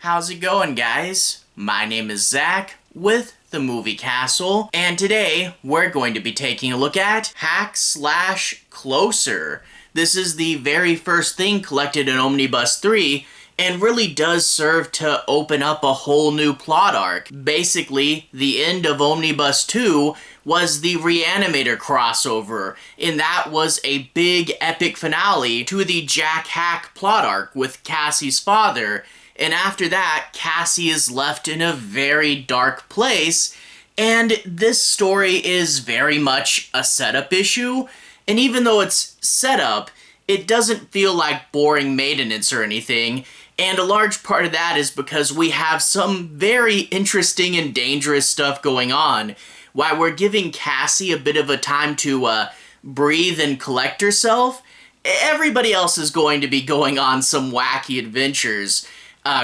How's it going, guys? My name is Zach with the Movie Castle, and today we're going to be taking a look at Hack/Closer. This is the very first thing collected in Omnibus 3, and really does serve to open up a whole new plot arc. Basically, the end of Omnibus 2 was the Reanimator crossover, and that was a big epic finale to the Jack Hack plot arc with Cassie's father. And after that, Cassie is left in a very dark place, and this story is very much a setup issue, and even though it's setup, it doesn't feel like boring maintenance or anything, and a large part of that is because we have some very interesting and dangerous stuff going on. While we're giving Cassie a bit of a time to breathe and collect herself, everybody else is going to be going on some wacky adventures.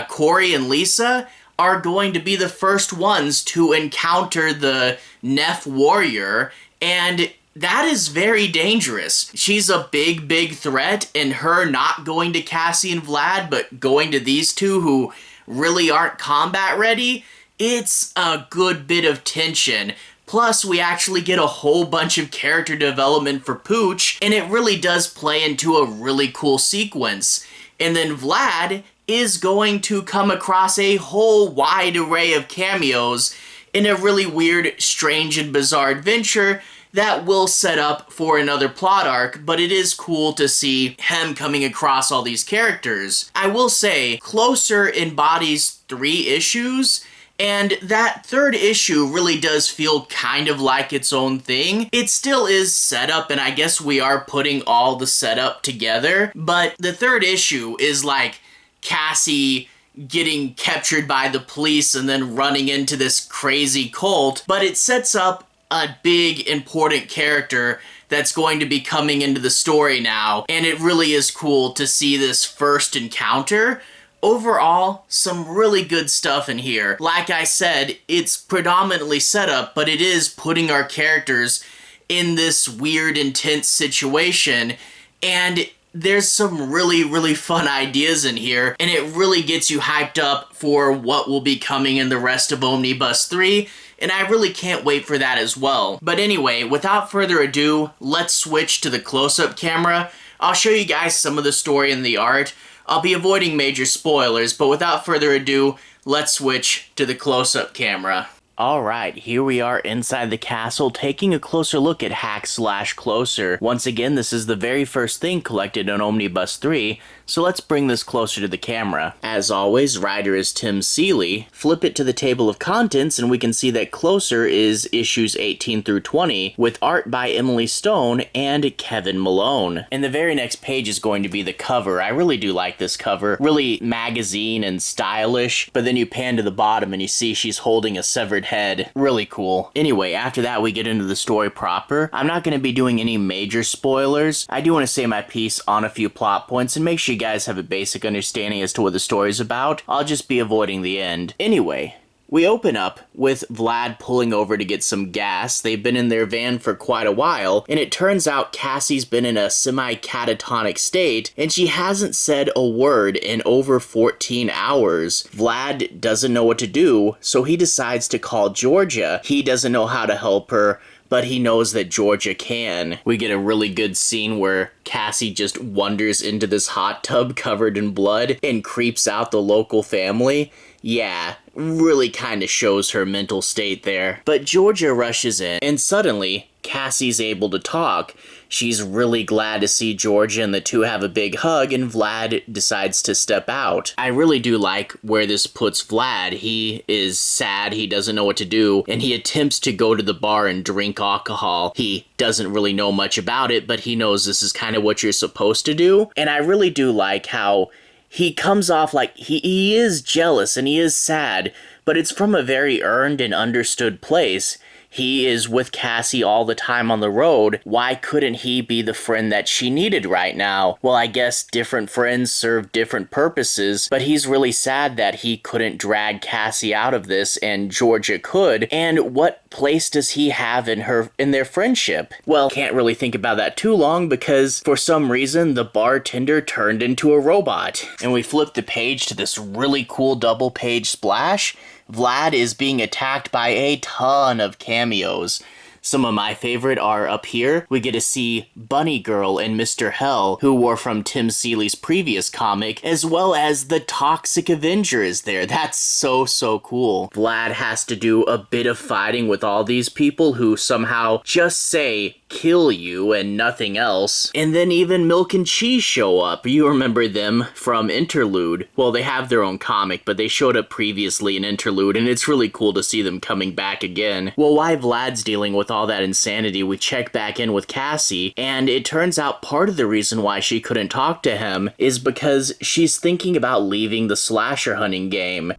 Corey and Lisa are going to be the first ones to encounter the Neph warrior, and that is very dangerous. She's a big threat, and her not going to Cassie and Vlad, but going to these two who really aren't combat ready, it's a good bit of tension. Plus, we actually get a whole bunch of character development for Pooch, and it really does play into a really cool sequence. And then Vlad is going to come across a whole wide array of cameos in a really weird, strange, and bizarre adventure that will set up for another plot arc, but it is cool to see him coming across all these characters. I will say, Closer embodies 3 issues, and that third issue really does feel kind of like its own thing. It still is setup, and I guess we are putting all the setup together, but the third issue is like Cassie getting captured by the police and then running into this crazy cult, but it sets up a big important character that's going to be coming into the story now, and it really is cool to see this first encounter. Overall, some really good stuff in here. Like I said, it's predominantly setup, but it is putting our characters in this weird, intense situation, and there's some really fun ideas in here, and it really gets you hyped up for what will be coming in the rest of Omnibus 3, and I really can't wait for that as well. But anyway, without further ado, let's switch to the close-up camera. I'll show you guys some of the story and the art. I'll be avoiding major spoilers, but without further ado, let's switch to the close-up camera. Alright, here we are inside the castle, taking a closer look at Hack/Closer. Once again, this is the very first thing collected in Omnibus 3, so let's bring this closer to the camera. As always, writer is Tim Seeley. Flip it to the table of contents, and we can see that Closer is issues 18 through 20, with art by Emily Stone and Kevin Mellon. And the very next page is going to be the cover. I really do like this cover. Really magazine and stylish, but then you pan to the bottom and you see she's holding a severed head. Really cool. Anyway, after that we get into the story proper. I'm not going to be doing any major spoilers. I do want to say my piece on a few plot points and make sure you guys have a basic understanding as to what the story's about. I'll just be avoiding the end. Anyway, we open up with Vlad pulling over to get some gas. They've been in their van for quite a while, and it turns out Cassie's been in a semi-catatonic state, and she hasn't said a word in over 14 hours. Vlad doesn't know what to do, so he decides to call Georgia. He doesn't know how to help her, but he knows that Georgia can. We get a really good scene where Cassie just wanders into this hot tub covered in blood and creeps out the local family. Yeah, really kind of shows her mental state there. But Georgia rushes in, and suddenly, Cassie's able to talk. She's really glad to see Georgia, and the two have a big hug, and Vlad decides to step out. I really do like where this puts Vlad. He is sad, he doesn't know what to do, and he attempts to go to the bar and drink alcohol. He doesn't really know much about it, but he knows this is kind of what you're supposed to do. And I really do like how he comes off like he is jealous and he is sad, but it's from a very earned and understood place. he is with Cassie all the time on the road. Why couldn't he be the friend that she needed right now? Well, I guess different friends serve different purposes, but he's really sad that he couldn't drag Cassie out of this and Georgia could. And what place does he have in their friendship? Well, can't really think about that too long because for some reason the bartender turned into a robot. And we flip the page to this really cool double page splash. Vlad is being attacked by a ton of cameos. Some of my favorite are up here. We get to see Bunny Girl and Mr. Hell, who were from Tim Seeley's previous comic, as well as the Toxic Avenger is there. That's so cool. Vlad has to do a bit of fighting with all these people who somehow just say kill you and nothing else. And then even Milk and Cheese show up. You remember them from Interlude. Well, they have their own comic, but they showed up previously in Interlude, and it's really cool to see them coming back again. Well, while Vlad's dealing with all that insanity, we check back in with Cassie, and it turns out part of the reason why she couldn't talk to him is because she's thinking about leaving the slasher hunting game.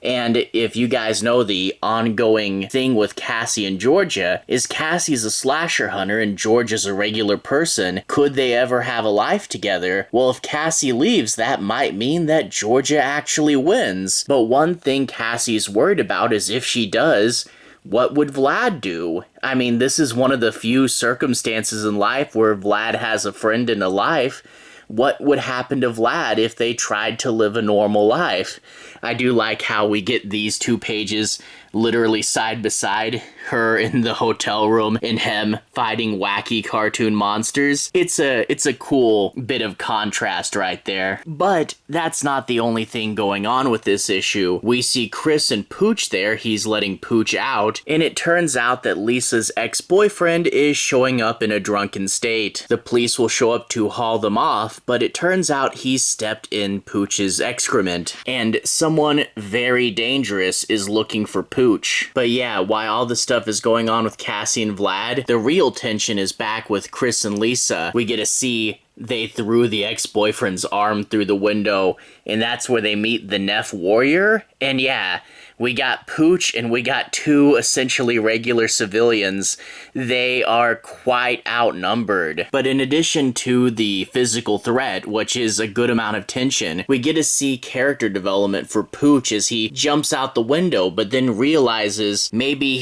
And if you guys know the ongoing thing with Cassie and Georgia, is Cassie's a slasher hunter and Georgia's a regular person. Could they ever have a life together? Well, if Cassie leaves, that might mean that Georgia actually wins. But one thing Cassie's worried about is if she does, what would Vlad do? I mean, this is one of the few circumstances in life where Vlad has a friend in a life. What would happen to Vlad if they tried to live a normal life? I do like how we get these two pages literally side by side, her in the hotel room and him fighting wacky cartoon monsters. It's a cool bit of contrast right there. But that's not the only thing going on with this issue. We see Chris and Pooch there. He's letting Pooch out, and it turns out that Lisa's ex-boyfriend is showing up in a drunken state. The police will show up to haul them off, but it turns out he's stepped in Pooch's excrement, and someone very dangerous is looking for Pooch. But yeah, while all this stuff is going on with Cassie and Vlad, the real tension is back with Chris and Lisa. We get to see they threw the ex-boyfriend's arm through the window, and that's where they meet the Neff warrior. And yeah, we got Pooch and we got two essentially regular civilians. They are quite outnumbered. But in addition to the physical threat, which is a good amount of tension, we get to see character development for Pooch as he jumps out the window, but then realizes maybe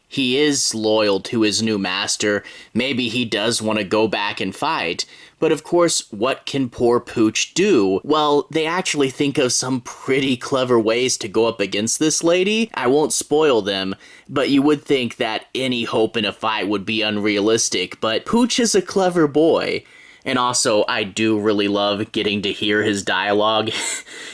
he is loyal to his new master. Maybe he does want to go back and fight. But of course, what can poor Pooch do? Well, they actually think of some pretty clever ways to go up against this lady. I won't spoil them, but you would think that any hope in a fight would be unrealistic, but Pooch is a clever boy. And also, I do really love getting to hear his dialogue.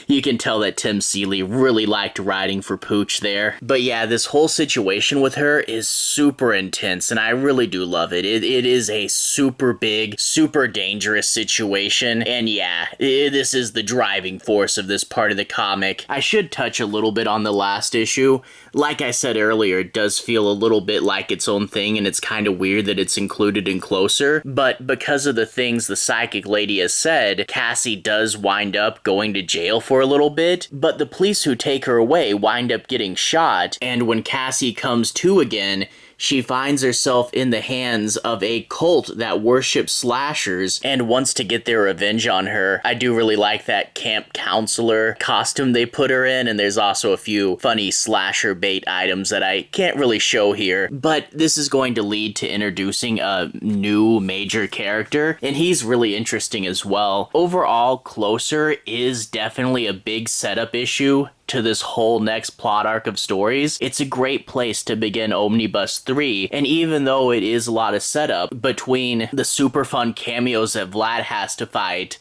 You can tell that Tim Seeley really liked writing for Pooch there. But yeah, this whole situation with her is super intense, and I really do love it. It is a super big, super dangerous situation, and yeah, this is the driving force of this part of the comic. I should touch a little bit on the last issue. Like I said earlier, it does feel a little bit like its own thing, and it's kind of weird that it's included in Closer, but because of the things the psychic lady has said, Cassie does wind up going to jail for a little bit, but the police who take her away wind up getting shot, and when Cassie comes to again, she finds herself in the hands of a cult that worships slashers and wants to get their revenge on her. I do really like that camp counselor costume they put her in, and there's also a few funny slasher bait items that I can't really show here, but this is going to lead to introducing a new major character, and he's really interesting as well. Overall, Closer is definitely a big setup issue to this whole next plot arc of stories. It's a great place to begin Omnibus 3, and even though it is a lot of setup between the super fun cameos that Vlad has to fight,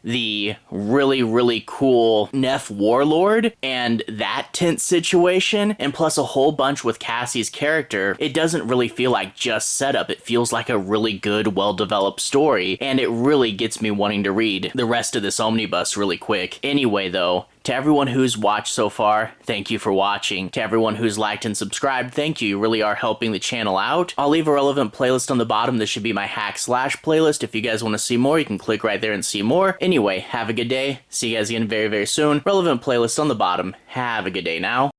the really cool Neff Warlord, and that tense situation, and plus a whole bunch with Cassie's character, it doesn't really feel like just setup. It feels like a really good, well-developed story, and it really gets me wanting to read the rest of this omnibus really quick. Anyway, though, to everyone who's watched so far, thank you for watching. To everyone who's liked and subscribed, thank you. You really are helping the channel out. I'll leave a relevant playlist on the bottom. This should be my hack slash playlist. If you guys want to see more, you can click right there and see more. Anyway, have a good day. See you guys again very soon. Relevant playlist on the bottom. Have a good day now.